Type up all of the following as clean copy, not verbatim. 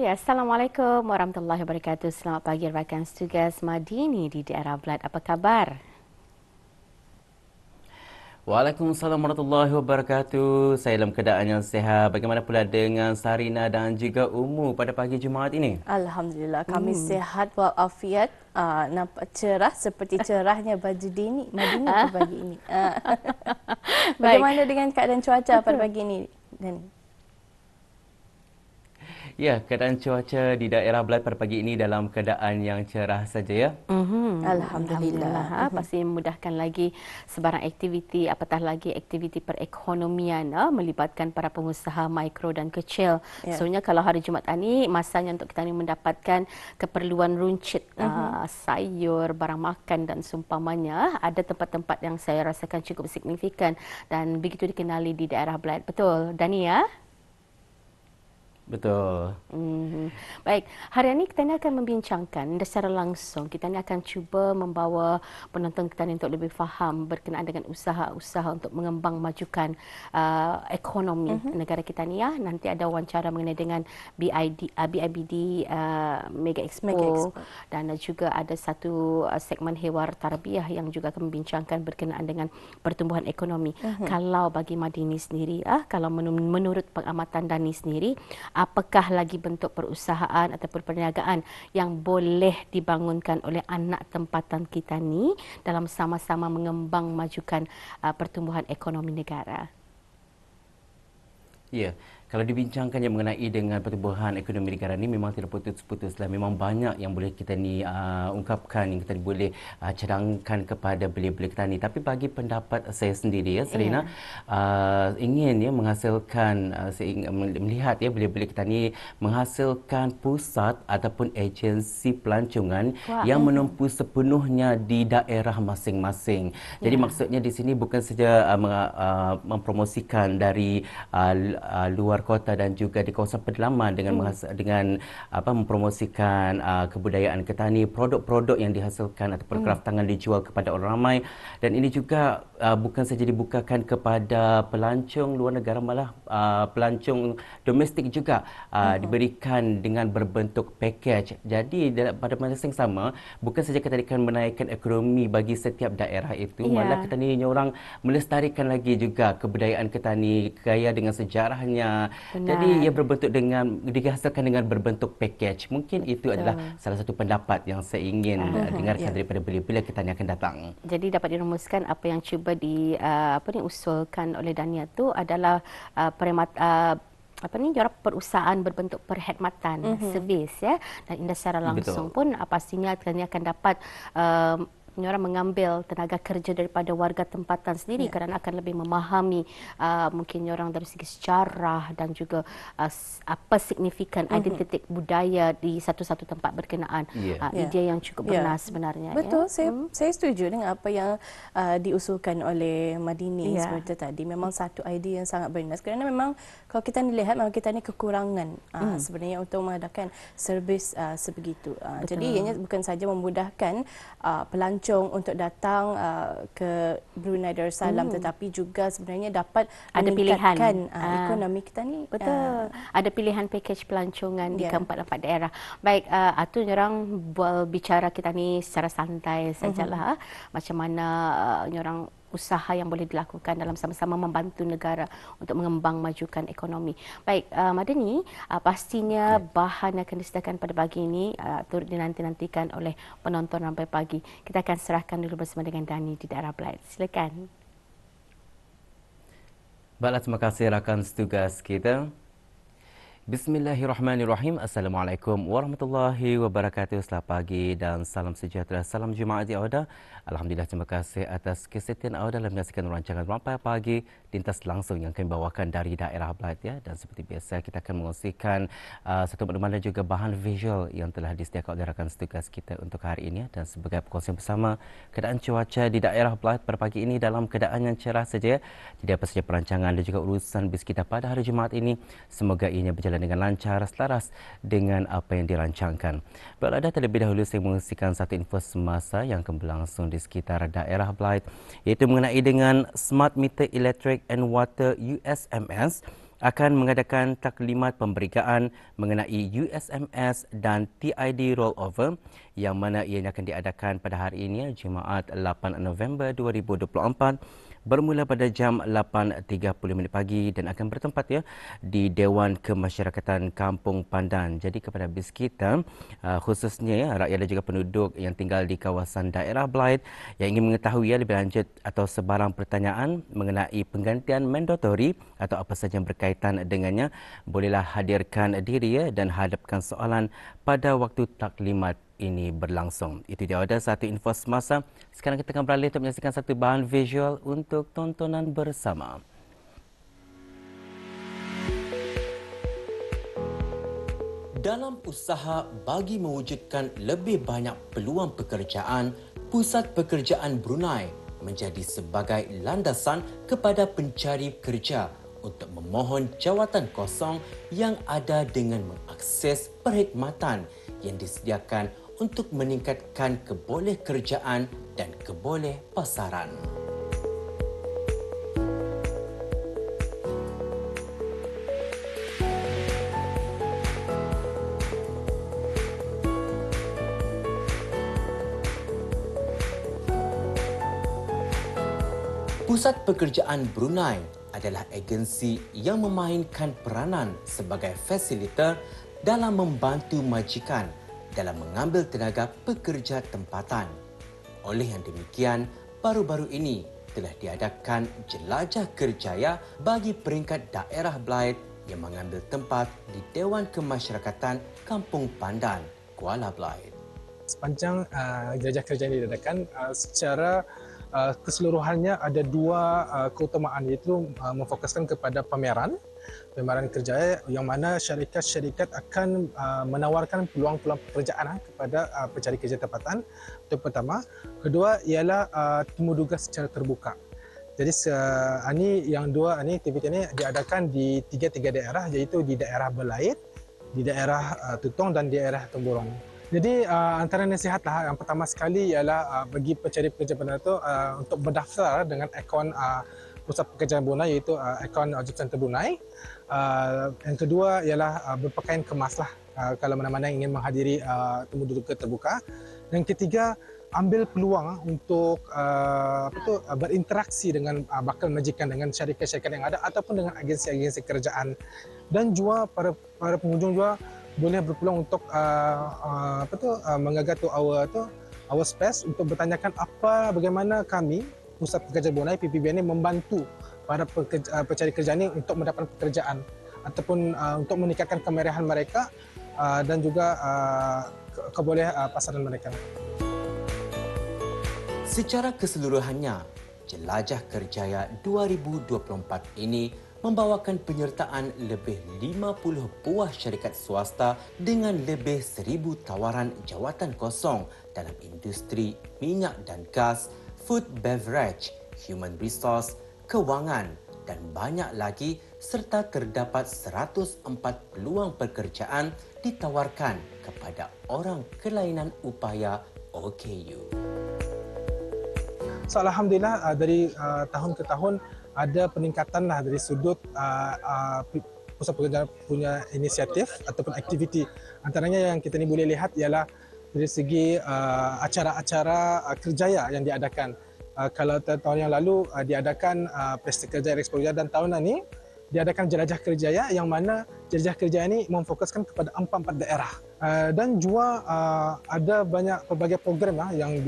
Ya, Assalamualaikum warahmatullahi wabarakatuh. Selamat pagi rakan tugas Madini di daerah Belad. Apa kabar? Waalaikumsalam warahmatullahi wabarakatuh. Saya dalam keadaan yang sihat. Bagaimana pula dengan Sarina dan juga Umu pada pagi Jumaat ini? Alhamdulillah kami sihat walafiat. Nampak cerah seperti cerahnya baju Madini pada pagi ini. Baik. Bagaimana dengan keadaan cuaca pada pagi ini, Dani? Ya, keadaan cuaca di daerah Belait pada pagi ini dalam keadaan yang cerah saja ya. Alhamdulillah. Pasti memudahkan lagi sebarang aktiviti, apatah lagi aktiviti perekonomian melibatkan para pengusaha mikro dan kecil. Ya. Soalnya kalau hari Jumaat ini masanya untuk kita ni mendapatkan keperluan runcit sayur, barang makan dan seumpamanya. Ada tempat-tempat yang saya rasakan cukup signifikan dan begitu dikenali di daerah Belait. Betul, Dani ya? Betul. Baik, hari ini kita ni akan membincangkan secara langsung. Kita ni akan cuba membawa penonton kita ni untuk lebih faham berkenaan dengan usaha-usaha untuk mengembang majukan ekonomi negara kita ni ya. Nanti ada wawancara mengenai dengan BIBD Mega Expo dan juga ada satu segmen Hewar Tarbiyah yang juga akan membincangkan berkenaan dengan pertumbuhan ekonomi. Kalau bagi Madini sendiri, kalau menurut pengamatan Dani sendiri, apakah lagi bentuk perusahaan ataupun perniagaan yang boleh dibangunkan oleh anak tempatan kita ni dalam sama-sama mengembang majukan pertumbuhan ekonomi negara? Ya, kalau dibincangkan yang mengenai dengan pertumbuhan ekonomi negara ni memang tidak putus-putuslah. Memang banyak yang boleh kita ni ungkapkan, yang kita ni boleh cadangkan kepada belia-belia kita ni. Tapi bagi pendapat saya sendiri ya, Serena, ingin ya menghasilkan, saya ingin melihat ya belia-belia kita ni menghasilkan pusat ataupun agensi pelancongan yang menumpu sepenuhnya di daerah masing-masing. Jadi maksudnya di sini bukan saja mempromosikan dari luar kota dan juga di kawasan pedalaman dengan mempromosikan kebudayaan kita ni, produk-produk yang dihasilkan ataupun kraftangan dijual kepada orang ramai, dan ini juga bukan saja dibukakan kepada pelancong luar negara, malah pelancong domestik juga diberikan dengan berbentuk package. Jadi pada masa yang sama, bukan saja kita akan menaikkan ekonomi bagi setiap daerah itu, malah kita ni orang melestarikan lagi juga kebudayaan kita ni, kaya dengan sejarahnya. Benar. Jadi ia berbentuk dengan dihasilkan dengan berbentuk package. Mungkin itu adalah salah satu pendapat yang saya ingin dengarkan daripada belia-belia kita ni akan datang. Jadi dapat dirumuskan apa yang cuba diusulkan oleh Dania tu adalah perusahaan berbentuk perkhidmatan, servis ya, dan indah secara langsung pun pastinya akan dapat orang mengambil tenaga kerja daripada warga tempatan sendiri kerana akan lebih memahami mungkin orang dari segi sejarah dan juga apa signifikan identiti budaya di satu-satu tempat berkenaan. Idea yang cukup benar sebenarnya. Betul, saya setuju dengan apa yang diusulkan oleh Madini seperti tadi. Memang satu idea yang sangat bernas kerana memang kalau kita lihat memang kita ni kekurangan sebenarnya untuk mengadakan servis sebegitu. Jadi ianya bukan saja memudahkan pelancong untuk datang ke Brunei Darussalam, tetapi juga sebenarnya dapat ada meningkatkan pilihan ekonomi kita ni. Betul. Ada pilihan package pelancongan di keempat-empat daerah. Baik, tu orang bicara kita ni secara santai sajalah. Macam mana orang usaha yang boleh dilakukan dalam sama-sama membantu negara untuk mengembang majukan ekonomi. Baik, Madani, pastinya bahan yang akan disediakan pada pagi ini turut dinanti-nantikan oleh penonton sampai pagi. Kita akan serahkan dulu bersama dengan Dani di daerah Belait. Silakan. Baiklah, terima kasih rakan setugas kita. Bismillahirrahmanirrahim. Assalamualaikum warahmatullahi wabarakatuh. Selamat pagi dan salam sejahtera. Salam Jumaat di Auda. Alhamdulillah, terima kasih atas kesetiaan Auda dalam menyaksikan rancangan Rampai Pagi lintas langsung yang kami bawakan dari daerah Belait ya. Dan seperti biasa kita akan mengongsikan satu maklumat dan juga bahan visual yang telah disediakan oleh rakan setugas kita untuk hari ini. Dan sebagai perkongsian bersama, keadaan cuaca di daerah Belait pada pagi ini dalam keadaan yang cerah saja. Tidak apa saja perancangan dan juga urusan bis kita pada hari Jumaat ini, semoga ianya berjalan dengan lancar, selaras dengan apa yang dirancangkan. Baiklah, terlebih dahulu saya mengungsikan satu info semasa yang akan berlangsung di sekitar daerah Belait, iaitu mengenai dengan Smart Meter Electric and Water USMS akan mengadakan taklimat pemberikaan mengenai USMS dan TID rollover yang mana ianya akan diadakan pada hari ini, Jumaat 8 November 2024 bermula pada jam 8.30 pagi dan akan bertempat di Dewan Kemasyarakatan Kampung Pandan. Jadi kepada bis kita, khususnya rakyat dan juga penduduk yang tinggal di kawasan daerah Blyth yang ingin mengetahui lebih lanjut atau sebarang pertanyaan mengenai penggantian mandatori atau apa sahaja yang berkaitan dengannya, bolehlah hadirkan diri dan hadapkan soalan pada waktu taklimat ini berlangsung. Itu dia ada satu info semasa. Sekarang kita akan beralih untuk menyaksikan satu bahan visual untuk tontonan bersama. Dalam usaha bagi mewujudkan lebih banyak peluang pekerjaan, Pusat Pekerjaan Brunei menjadi sebagai landasan kepada pencari kerja untuk memohon jawatan kosong yang ada dengan mengakses perkhidmatan yang disediakan untuk meningkatkan kebolehkerjaan dan kebolehpasaran. Pusat Pekerjaan Brunei adalah agensi yang memainkan peranan sebagai fasilitator dalam membantu majikan dalam mengambil tenaga pekerja tempatan. Oleh yang demikian, baru-baru ini telah diadakan Jelajah Kerjaya bagi peringkat daerah Blyth yang mengambil tempat di Dewan Kemasyarakatan Kampung Pandan, Kuala Blyth. Sepanjang jelajah kerja ini diadakan, secara keseluruhannya ada dua keutamaan, iaitu memfokuskan kepada pameran kerja yang mana syarikat-syarikat akan menawarkan peluang-peluang pekerjaan kepada pencari kerja tempatan. Itu pertama. Kedua ialah temu duga secara terbuka. Jadi dua aktiviti ini diadakan di tiga daerah, iaitu di daerah Blyth, di daerah Tutong dan di daerah Temburong. Jadi antara nasihatlah yang pertama sekali ialah bagi pencari pekerja tempatan itu untuk berdaftar dengan akaun Pusat Pekerjaan Brunei, iaitu akaun Job Center Brunei. Yang kedua ialah berpakaian kemaslah kalau mana-mana ingin menghadiri temu duga terbuka. Dan ketiga, ambil peluang untuk berinteraksi dengan bakal majikan, dengan syarikat-syarikat yang ada ataupun dengan agensi-agensi kerjaan. Dan juga para pengunjung juga boleh berpeluang untuk mengagat our space untuk bertanyakan bagaimana kami Pusat Pekerjaan Brunei PPBN ini membantu para pencari kerja ini untuk mendapatkan pekerjaan ataupun untuk meningkatkan kemeriahan mereka dan juga kebolehpasaran mereka. Secara keseluruhannya, Jelajah Kerjaya 2024 ini membawakan penyertaan lebih 50 buah syarikat swasta dengan lebih 1,000 tawaran jawatan kosong dalam industri minyak dan gas, food beverage, human resource, kewangan dan banyak lagi, serta terdapat 104 peluang pekerjaan ditawarkan kepada orang kelainan upaya OKU. So, alhamdulillah dari tahun ke tahun ada peningkatan dari sudut Pusat Pekerjaan punya inisiatif ataupun aktiviti. Antaranya yang kita ni boleh lihat ialah dari segi acara-acara kerjaya yang diadakan. Kalau tahun yang lalu diadakan Pesta Kerjaya Exposure, dan tahun ini diadakan Jelajah Kerjaya yang mana Jelajah Kerjaya ini memfokuskan kepada 4 daerah. Dan juga ada banyak pelbagai program yang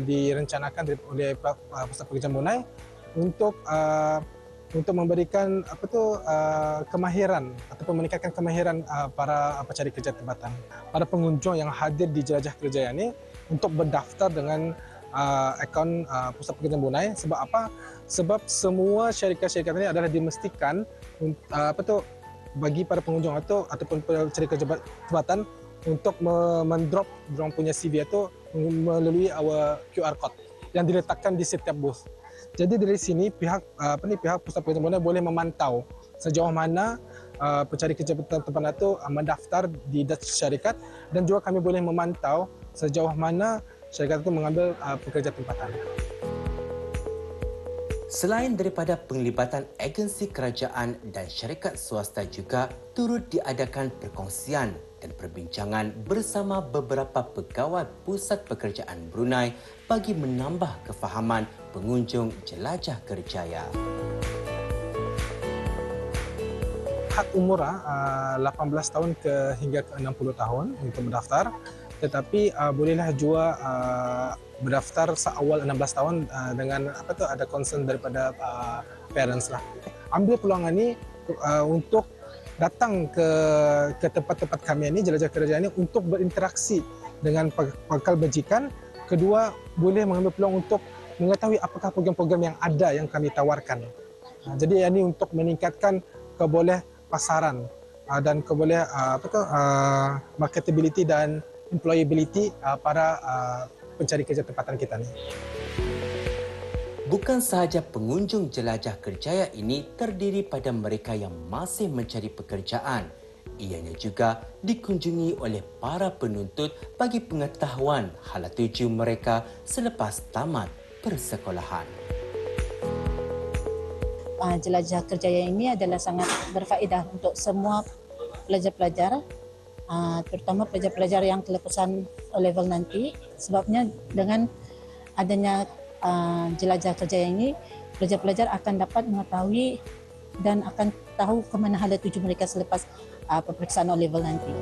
direncanakan oleh Pusat Pekerjaan Brunei untuk memberikan kemahiran ataupun meningkatkan kemahiran para pencari kerja tempatan. Para pengunjung yang hadir di Jelajah Kerjaya ini untuk berdaftar dengan akaun Pusat Pekerjaan Brunei. Sebab apa? Sebab semua syarikat-syarikat ini adalah dimestikan bagi para pengunjung ataupun pencari kerja tempatan untuk mendrop dorang punya CV itu melalui QR code yang diletakkan di setiap booth. Jadi dari sini pihak Pusat Pekerjaan Brunei boleh memantau sejauh mana pencari kerja tempatan itu mendaftar di syarikat, dan juga kami boleh memantau sejauh mana syarikat itu mengambil pekerja tempatan. Selain daripada penglibatan agensi kerajaan dan syarikat swasta juga turut diadakan perkongsian dan perbincangan bersama beberapa pegawai Pusat Pekerjaan Brunei bagi menambah kefahaman pengunjung jelajah kerjaya. Had umur 18 tahun hingga ke 60 tahun untuk mendaftar, tetapi bolehlah jua berdaftar seawal 16 tahun dengan ada concern daripada parents lah. Ambil peluang ini untuk datang ke tempat-tempat kami ini, jelajah kerja ini, untuk berinteraksi dengan pangkal bajikan. Kedua, boleh mengambil peluang untuk mengetahui apakah program-program yang ada yang kami tawarkan. Jadi ini untuk meningkatkan keboleh pasaran dan keboleh marketability dan employability para pencari kerja tempatan kita ni. Bukan sahaja pengunjung jelajah kerjaya ini terdiri pada mereka yang masih mencari pekerjaan. Ianya juga dikunjungi oleh para penuntut bagi pengetahuan hala tuju mereka selepas tamat persekolahan. Jelajah kerjaya ini adalah sangat berfaedah untuk semua pelajar-pelajar, terutama pelajar-pelajar yang kelepasan O-level nanti. Sebabnya dengan adanya jelajah kerjaya ini, pelajar-pelajar akan dapat mengetahui dan akan tahu ke mana hala tuju mereka selepas peperiksaan O-level nanti.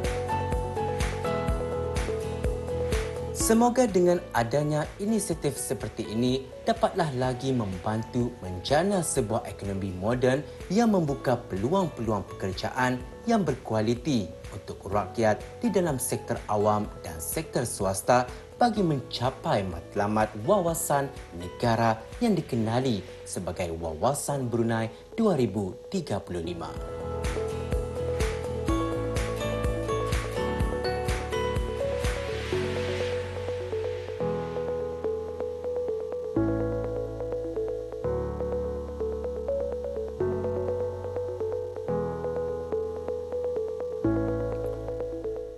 Semoga dengan adanya inisiatif seperti ini dapatlah lagi membantu menjana sebuah ekonomi moden yang membuka peluang-peluang pekerjaan yang berkualiti untuk rakyat di dalam sektor awam dan sektor swasta bagi mencapai matlamat wawasan negara yang dikenali sebagai Wawasan Brunei 2035.